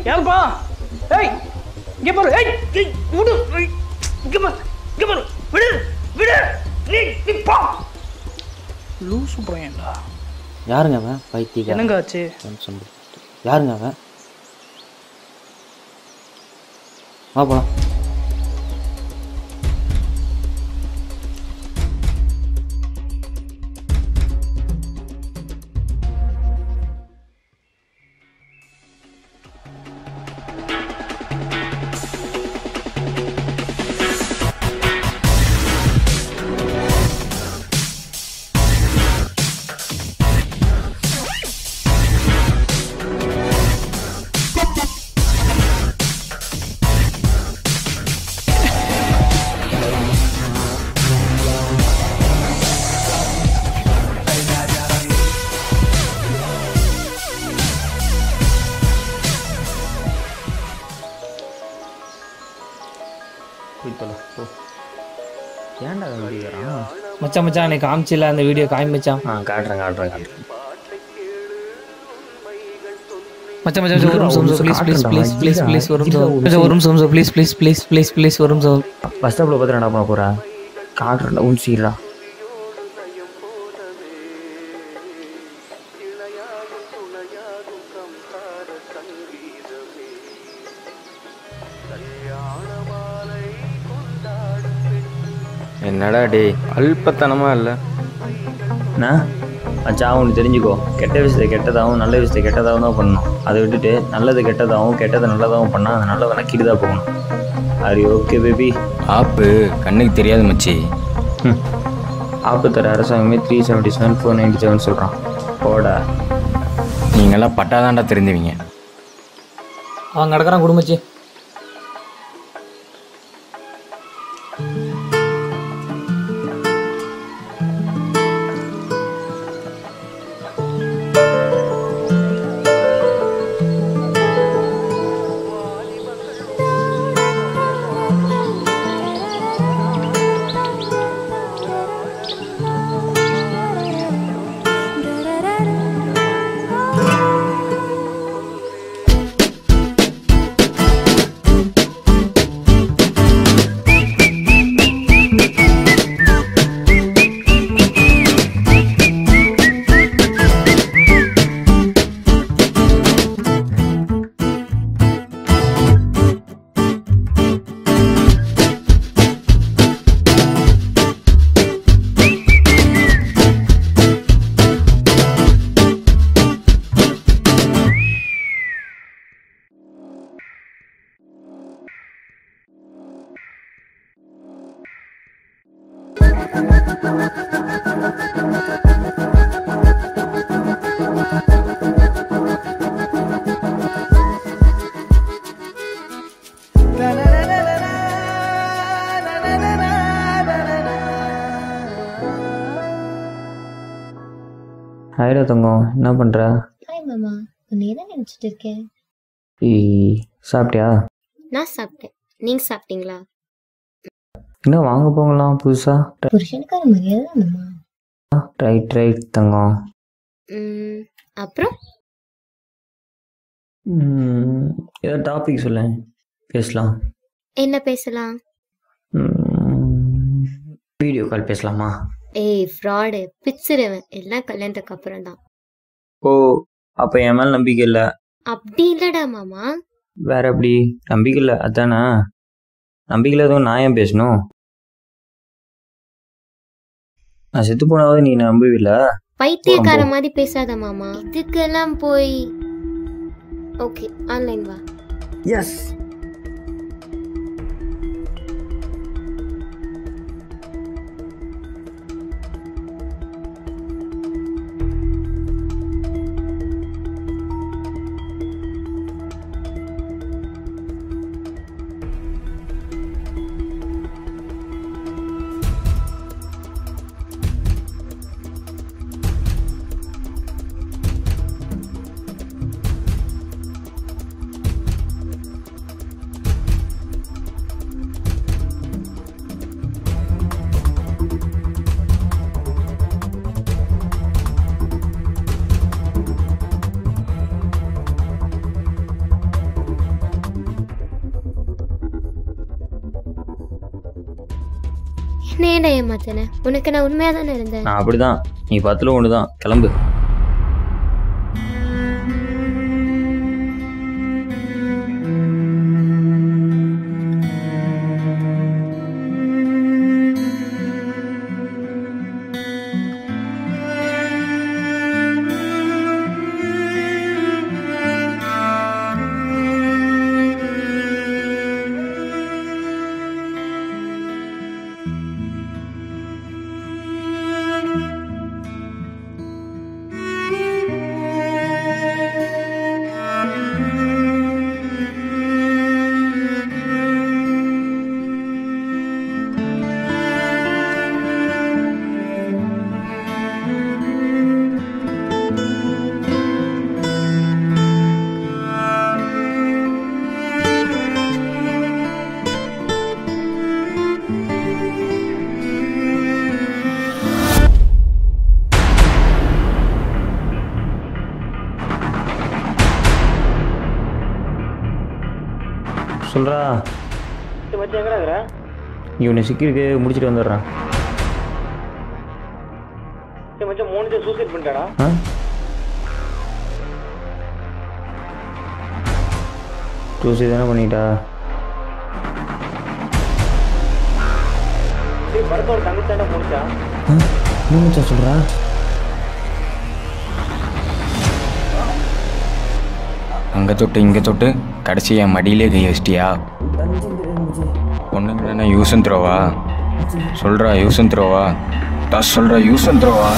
யாருப்பா? ஏய் இங்க பாரு. ஏய் விடு. இங்க பாரு. விடு. நீ போ. லூசு பையன்டா. யாருங்க அவன்? பைத்தியக்காரன். என்னங்க ஆச்சு? யாருங்க அவன்? வா போலாம். ஏன்டா வீடியோ மச்சான் எனக்கு காமிச்சில அந்த வீடியோ காமிச்சான். காட்டுறேன் மச்சான் ஒரு நிமிஷம் ப்ளீஸ் ஒரு நிமிஷம். பஸ் ஸ்டாப்ல பார்த்து என்ன பண்ண போறா? காட்டுறேன் உன் சீரா. என்னடா டே அல்பத்தனமா இல்லை? மச்சான் ஒன்று தெரிஞ்சுக்கோ, கெட்ட விஷயத்தை கெட்டதாகவும் நல்ல விஷயத்தை கெட்டதாகவும் தான் பண்ணணும். அதை விட்டுட்டு நல்லது கெட்டதாகவும் கெட்டதை நல்லதாகவும் பண்ணால் அது நல்லதை நக்கிட்டு தான் போகணும். அது ஓகே பேபி. ஆப்பு கண்ணுக்கு தெரியாது மச்சி. ஆப்பு தர அரசாங்கமே 377 497 சொல்கிறான். போடா, நீங்களாம் பட்டாதான்டா தெரிஞ்சுவீங்க. அவன் கிடக்குறான் குடும்பச்சி. ஹாய்டா தங்கம், என்ன பண்ணுற? ஹாய் மாமா, உன்னை என்ன நினச்சிட்டு இருக்கேன்? சாப்பிட்டியா? நான் சாப்பிட்டேன். நீங்கள் சாப்பிட்டீங்களா? இன்னும் வாங்க போகலாம் புதுசா. புருஷனுக்கார மரியாதை தான் மாமா. ரைட் தங்கம். அப்புறம் ஏதாவது டாபிக் சொல்ல, பேசலாம். என்ன பேசலாம்? வீடியோ கால் பேசலாமா? ஏய் ஃப்ராடு, பிச்சிருவேன். எல்லாம் கல்யாணத்துக்கு அப்புறம் தான். ஓ, அப்போ என் மேலே நம்பிக்கை இல்லை? அப்படி இல்லடா மாமா. வேற எப்படி? நம்பிக்கை இல்லை அதானே? நம்பிக்கை இல்லாதவன் நான் ஏன் பேசணும்? நான் செத்து போனாவது நீ நம்புவில்ல? பைத்தியக்கார மாதிரி பேசாத மாமா. இதுக்கெல்லாம் போய் ஓகே ஆன்லைன் வா. எஸ். என்ன ஏன்டா ஏமாத்தின? உனக்கு நான் உண்மையாக தானே இருந்தேன். நான் அப்படிதான், நீ 10ல் 1 தான். கிளம்பு. சொல்கிறா மச்சி எங்கடா இருக்கிற? இவனை சிக்கிருக்கு, முடிச்சுட்டு வந்துடுறான். மச்சான் 3 சூசைட் பண்ணிட்டாடா. சூசைட் தானே பண்ணிட்டா? படத்தோட தங்கச்சாண்டா முடிச்சா? என்ன மச்சான் சொல்கிறா? அங்கே தொட்டு இங்கே தொட்டு கடைசி என் மடியிலே கை வச்சிட்டியா? பொண்ணுங்க என்ன யூஸ் அண்ட் த்ரோவா? சொல்கிறா யூஸ் அண்ட் த்ரோவா? சொல்கிறா யூஸ் அண்ட் த்ரோவா?